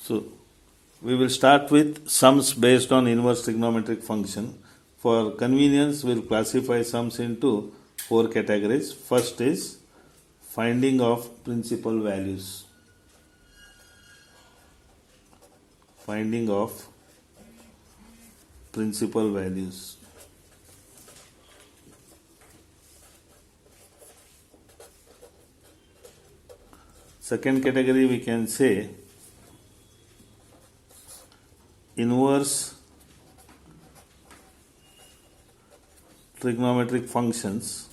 So we will start with sums based on inverse trigonometric function. For convenience, we will classify sums into 4 categories. First is finding of principal values. Finding of principal values. Second category we can say inverse trigonometric functions.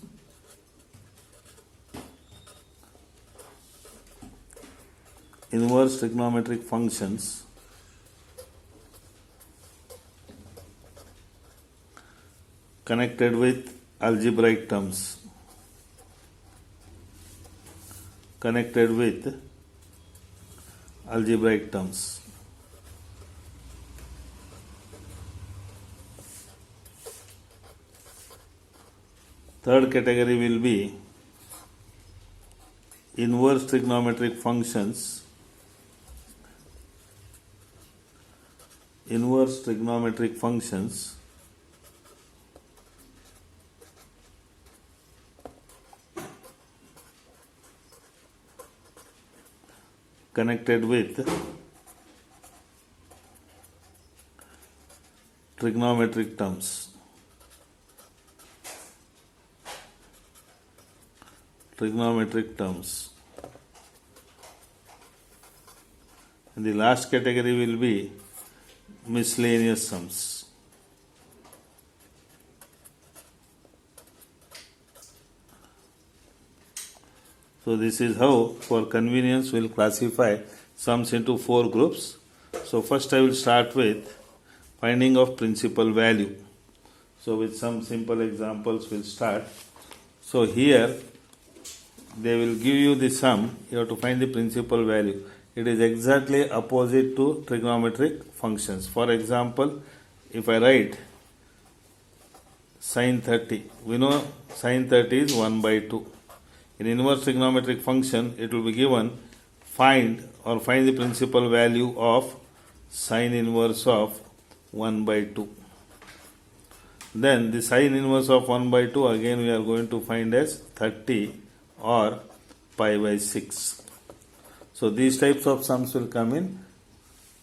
Inverse trigonometric functions connected with algebraic terms. Connected with algebraic terms. Third category will be inverse trigonometric functions. Inverse trigonometric functions connected with trigonometric terms. Trigonometric terms. And the last category will be miscellaneous sums. So this is how, for convenience, we will classify sums into 4 groups. So first I will start with finding of principal value. So with some simple examples we will start. So here they will give you the sum, you have to find the principal value. It is exactly opposite to trigonometric functions. For example, if I write sin 30, we know sin 30 is 1 by 2. In inverse trigonometric function, it will be given find the principal value of sin inverse of 1 by 2. Then the sin inverse of 1 by 2 again we are going to find as 30 or pi by 6. So these types of sums will come in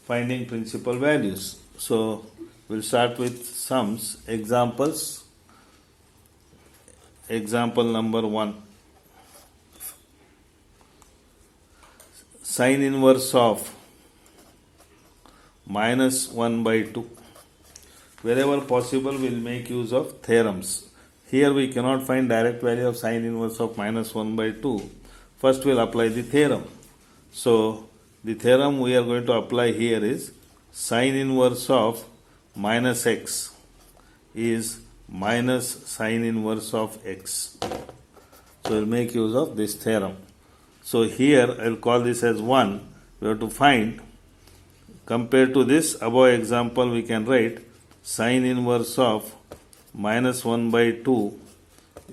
finding principal values. So we'll start with sums. Examples. Example number 1. Sin inverse of minus 1 by 2. Wherever possible, we will make use of theorems. Here we cannot find direct value of sin inverse of minus 1 by 2. First we will apply the theorem. So the theorem we are going to apply here is sin inverse of minus x is minus sin inverse of x. So we will make use of this theorem. So here I will call this as 1. We have to find, compared to this above example, we can write sin inverse of minus 1 by 2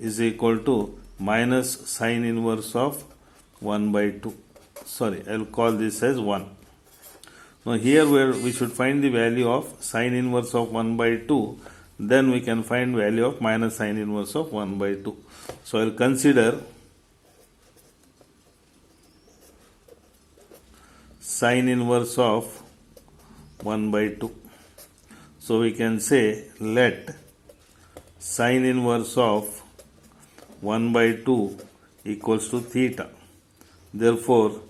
is equal to minus sin inverse of 1 by 2. Sorry, I will call this as 1. Now here where we should find the value of sin inverse of 1 by 2, then we can find value of minus sin inverse of 1 by 2. So I will consider sin inverse of 1 by 2. So we can say let sin inverse of 1 by 2 equals to theta. Therefore,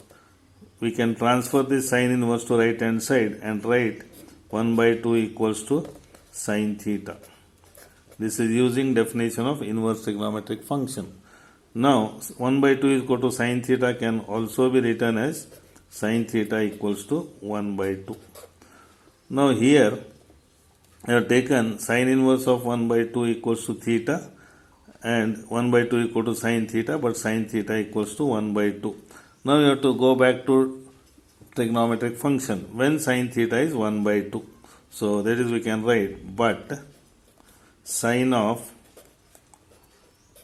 we can transfer this sin inverse to right hand side and write 1 by 2 equals to sin theta. This is using definition of inverse trigonometric function. Now, 1 by 2 is equal to sin theta can also be written as sin theta equals to 1 by 2. Now here, I have taken sin inverse of 1 by 2 equals to theta and 1 by 2 equal to sin theta, but sin theta equals to 1 by 2. Now you have to go back to trigonometric function when sin theta is 1 by 2. So that is we can write but sin of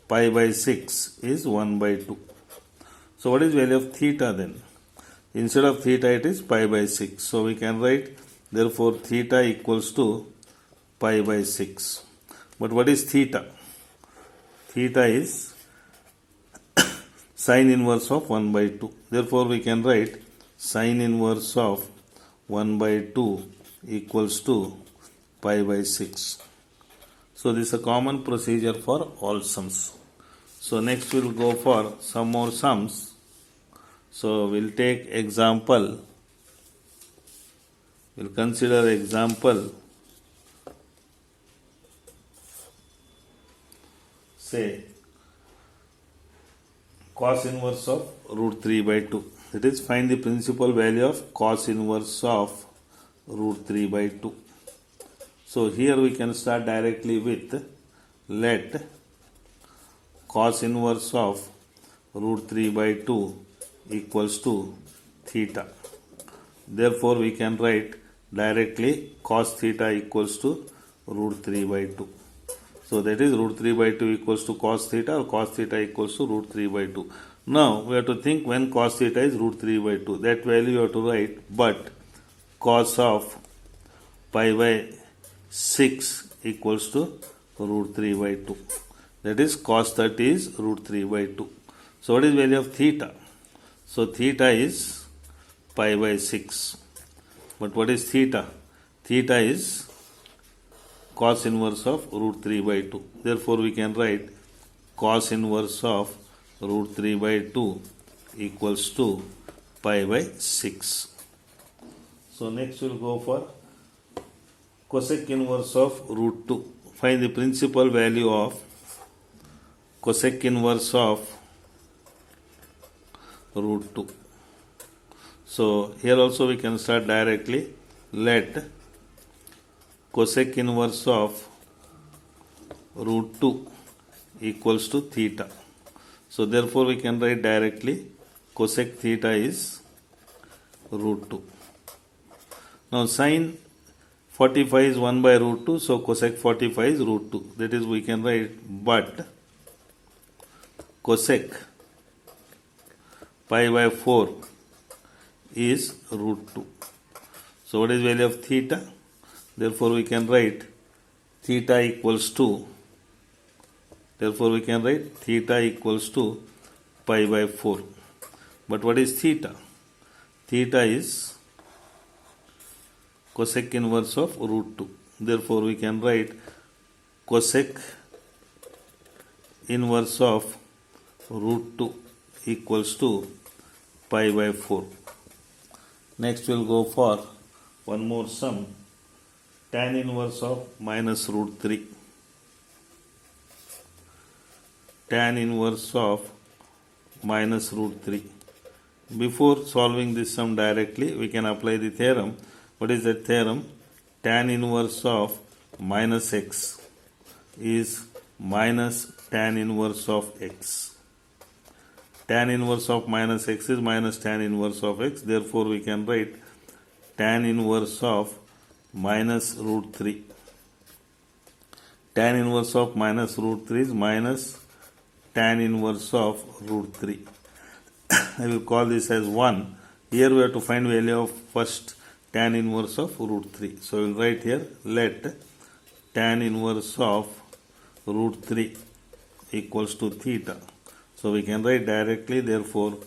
pi by 6 is 1 by 2. So what is value of theta then? Instead of theta, it is pi by 6. So we can write, therefore, theta equals to pi by 6. But what is theta? Theta is sine inverse of 1 by 2. Therefore, we can write sine inverse of 1 by 2 equals to pi by 6. So this is a common procedure for all sums. So next we'll go for some more sums. So we'll take example. We'll consider example. Say cos inverse of root 3 by 2. That is, find the principal value of cos inverse of root 3 by 2. So here we can start directly with let cos inverse of root 3 by 2 equals to theta. Therefore, we can write directly cos theta equals to root 3 by 2. So that is root 3 by 2 equals to cos theta, or cos theta equals to root 3 by 2. Now, we have to think when cos theta is root 3 by 2. That value you have to write, but cos of pi by 6 equals to root 3 by 2. That is cos 30 is root 3 by 2. So what is value of theta? So theta is pi by 6. But what is theta? Theta is cos inverse of root 3 by 2. Therefore, we can write cos inverse of root 3 by 2 equals to pi by 6. So next we'll go for cosec inverse of root 2. Find the principal value of cosec inverse of root 2. So here also we can start directly. Let cosec inverse of root 2 equals to theta. So therefore we can write directly cosec theta is root 2. Now sine 45 is 1 by root 2, so cosec 45 is root 2. That is, we can write, but cosec pi by 4 is root 2. So what is value of theta? Therefore we can write theta equals to, pi by 4. But what is theta? Theta is cosec inverse of root 2. Therefore we can write cosec inverse of root 2 equals to pi by 4. Next we'll go for one more sum. Tan inverse of minus root 3. Tan inverse of minus root 3. Before solving this sum directly, we can apply the theorem. What is that theorem? Tan inverse of minus x is minus tan inverse of x. Tan inverse of minus x is minus tan inverse of x. Therefore, we can write tan inverse of minus root 3. Tan inverse of minus root 3 is minus tan inverse of root 3. I will call this as 1. Here we have to find value of first tan inverse of root 3. So we will write here, let tan inverse of root 3 equals to theta. So we can write directly, therefore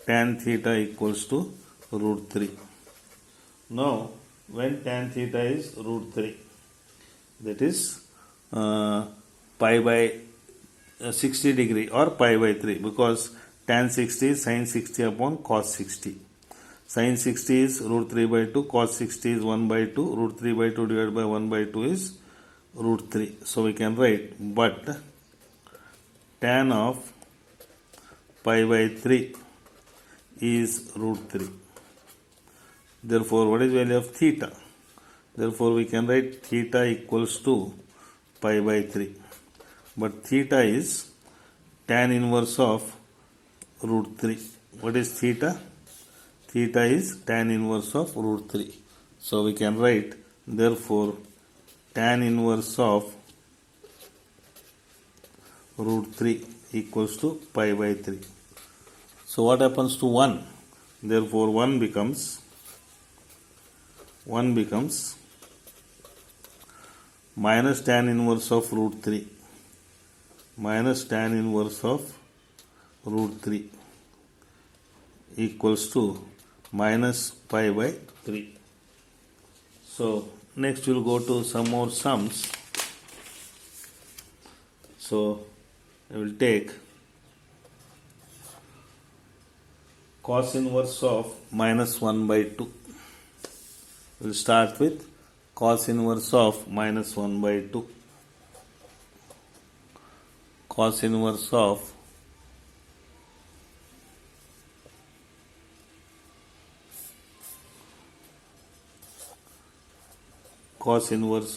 tan theta equals to root 3. Now when tan theta is root 3, that is pi by 60 degree or pi by 3, because tan 60 is sin 60 upon cos 60. Sin 60 is root 3 by 2, cos 60 is 1 by 2, root 3 by 2 divided by 1 by 2 is root 3. So we can write, but tan of pi by 3 is root 3. Therefore, what is value of theta? Therefore, we can write theta equals to pi by 3. But theta is tan inverse of root 3. What is theta? Theta is tan inverse of root 3. So we can write, therefore, tan inverse of root 3 equals to pi by 3. So what happens to 1? Therefore 1 becomes minus tan inverse of root 3, minus tan inverse of root 3 equals to minus pi by 3. So next we'll go to some more sums. So I will take cos inverse of minus 1 by 2. We'll start with cos inverse of minus 1 by 2. Cos inverse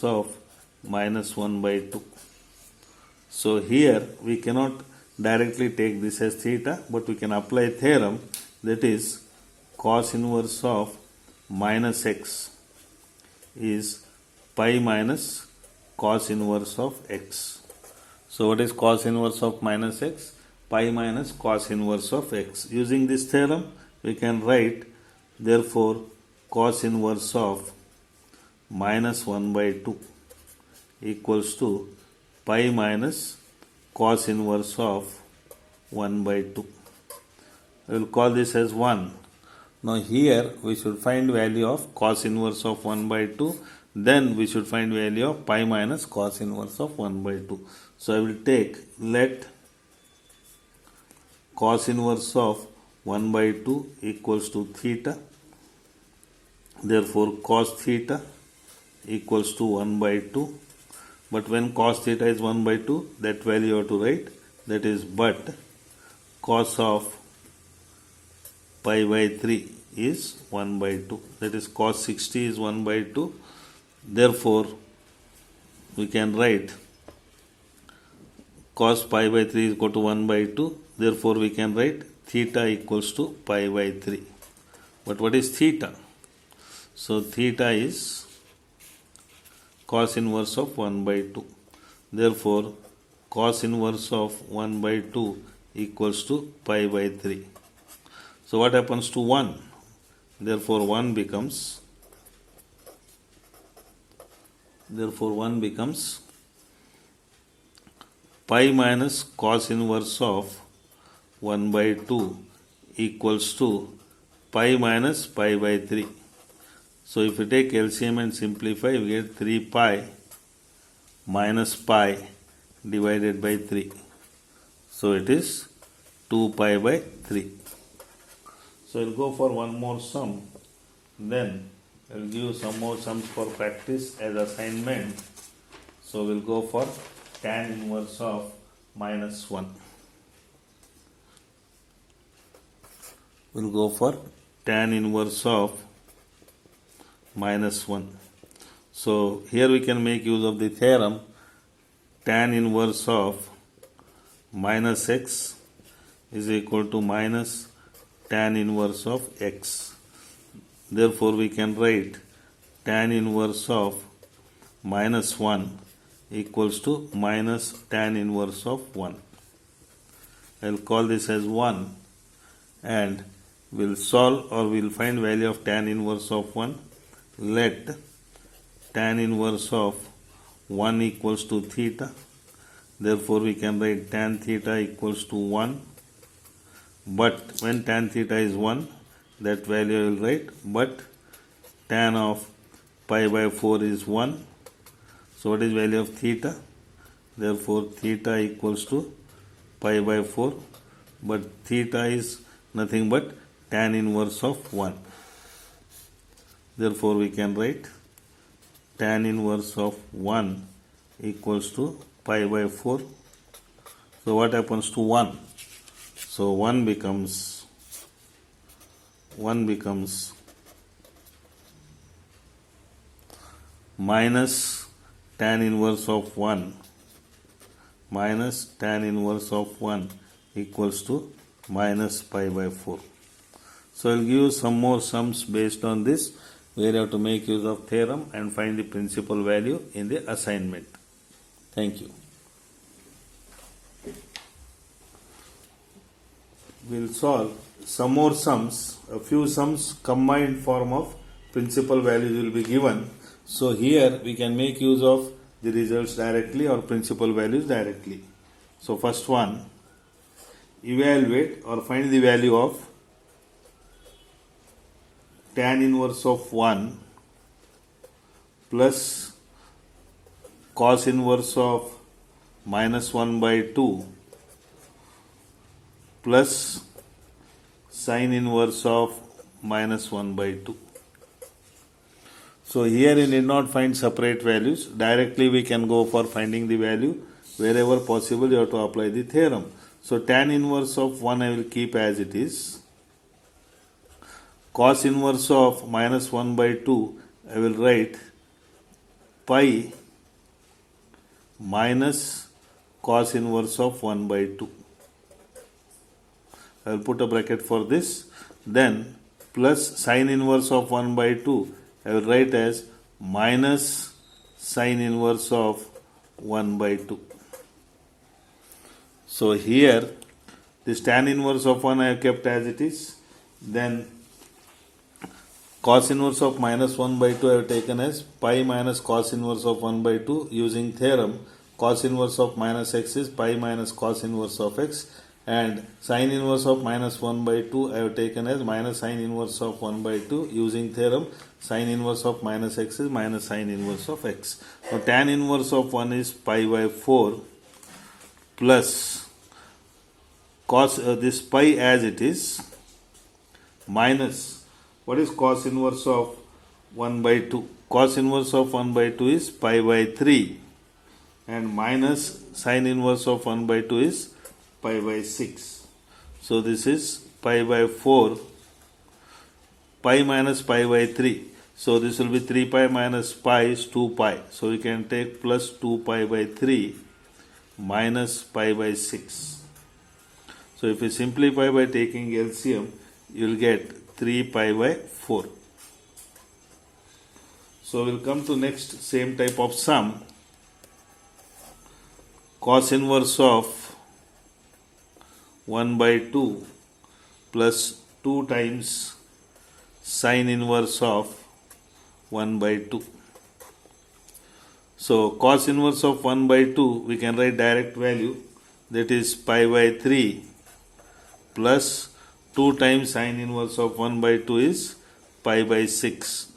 of minus 1 by 2. So here we cannot directly take this as theta, but we can apply a theorem, that is cos inverse of minus x is pi minus cos inverse of x. So what is cos inverse of minus x? Pi minus cos inverse of x. Using this theorem we can write, therefore cos inverse of minus 1 by 2 equals to pi minus cos inverse of 1 by 2. We will call this as 1. Now here we should find value of cos inverse of 1 by 2, then we should find value of pi minus cos inverse of 1 by 2. So I will take, let cos inverse of 1 by 2 equals to theta. Therefore cos theta equals to 1 by 2. But when cos theta is 1 by 2, that value you have to write, that is but cos of pi by 3 is 1 by 2. That is cos 60 is 1 by 2. Therefore we can write cos pi by 3 is equal to 1 by 2. Therefore we can write theta equals to pi by 3. But what is theta? So theta is cos inverse of 1 by 2. Therefore cos inverse of 1 by 2 equals to pi by 3. So what happens to 1? Therefore 1 becomes pi minus cos inverse of 1 by 2 equals to pi minus pi by 3. So if you take LCM and simplify, we get 3 pi minus pi divided by 3. So it is 2 pi by 3. So we'll go for one more sum. Then I'll give you some more sums for practice as assignment. So we'll go for tan inverse of minus 1. We'll go for tan inverse of minus 1. So here we can make use of the theorem tan inverse of minus x is equal to minus tan inverse of x. Therefore we can write tan inverse of minus 1 equals to minus tan inverse of 1. I'll call this as 1 and we'll solve or we'll find value of tan inverse of 1. Let tan inverse of 1 equals to theta. Therefore we can write tan theta equals to 1. But when tan theta is 1, that value I will write, but tan of pi by 4 is 1. So what is value of theta? Therefore theta equals to pi by 4, but theta is nothing but tan inverse of 1. Therefore we can write tan inverse of 1 equals to pi by 4. So what happens to 1? So 1 becomes minus tan inverse of 1 equals to minus pi by 4. So I'll give you some more sums based on this, where you have to make use of theorem and find the principal value in the assignment. Thank you. We'll solve some more sums, a few sums combined form of principal values will be given. So here we can make use of the results directly or principal values directly. So first one, evaluate or find the value of tan inverse of 1 plus cos inverse of minus 1 by 2 plus sin inverse of minus 1 by 2. So here you need not find separate values. Directly we can go for finding the value. Wherever possible you have to apply the theorem. So tan inverse of 1 I will keep as it is. Cos inverse of minus 1 by 2 I will write pi minus cos inverse of 1 by 2. I will put a bracket for this. Then plus sin inverse of 1 by 2 I will write as minus sin inverse of 1 by 2. So here this tan inverse of 1 I have kept as it is. Then cos inverse of minus 1 by 2 I have taken as pi minus cos inverse of 1 by 2 using theorem. Cos inverse of minus x is pi minus cos inverse of x, and sin inverse of minus 1 by 2 I have taken as minus sin inverse of 1 by 2 using theorem. Sin inverse of minus x is minus sin inverse of x. Now tan inverse of 1 is pi by 4 plus cos this pi as it is minus what is cos inverse of 1 by 2? Cos inverse of 1 by 2 is pi by 3 and minus sin inverse of 1 by 2 is pi by 6. So this is pi by 4, pi minus pi by 3. So this will be 3 pi minus pi is 2 pi. So we can take plus 2 pi by 3 minus pi by 6. So if you simplify by taking LCM, you will get 3 pi by 4. So we'll come to next same type of sum. Cos inverse of 1 by 2 plus 2 times sin inverse of 1 by 2. So cos inverse of 1 by 2 we can write direct value, that is pi by 3 plus 2 times sin inverse of 1 by 2 is pi by 6.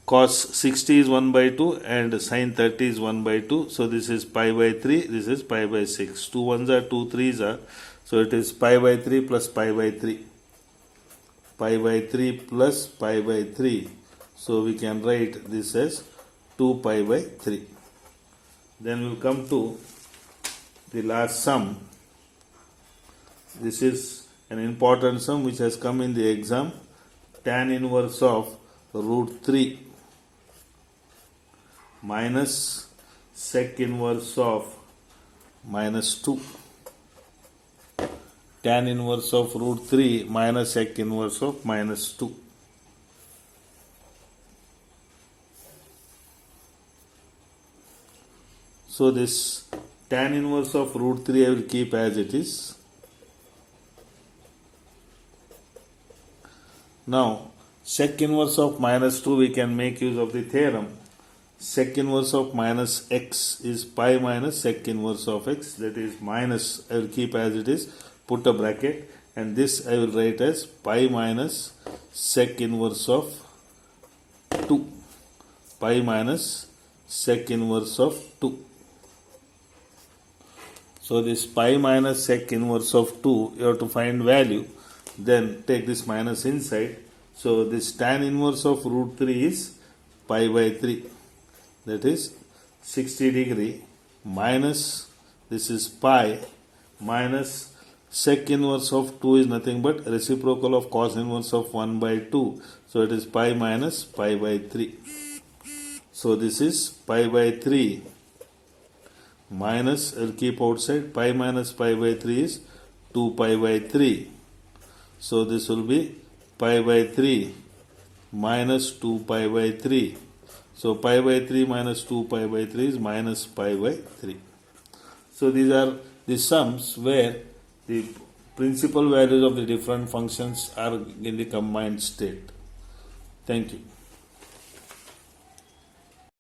Cos 60 is 1 by 2 and sin 30 is 1 by 2. So this is pi by 3, this is pi by 6. 2 ones are 2 3s are. So it is pi by 3 plus pi by 3. Pi by 3 plus pi by 3. So we can write this as 2 pi by 3. Then we will come to the last sum. This is an important sum which has come in the exam. Tan inverse of root 3 minus sec inverse of minus 2. Tan inverse of root 3 minus sec inverse of minus 2. So this tan inverse of root 3 I will keep as it is. Now sec inverse of minus 2 we can make use of the theorem. Sec inverse of minus x is pi minus sec inverse of x, that is minus I will keep as it is, put a bracket, and this I will write as pi minus sec inverse of 2. Pi minus sec inverse of 2. So this pi minus sec inverse of 2 you have to find value, then take this minus inside. So this tan inverse of root 3 is pi by 3, that is 60 degree, minus this is pi minus sec inverse of 2 is nothing but reciprocal of cos inverse of 1 by 2. So it is pi minus pi by 3. So this is pi by 3 minus, I will keep outside, pi minus pi by 3 is 2 pi by 3. So this will be pi by 3 minus 2 pi by 3. So pi by 3 minus 2 pi by 3 is minus pi by 3. So these are the sums where the principal values of the different functions are in the combined state. Thank you.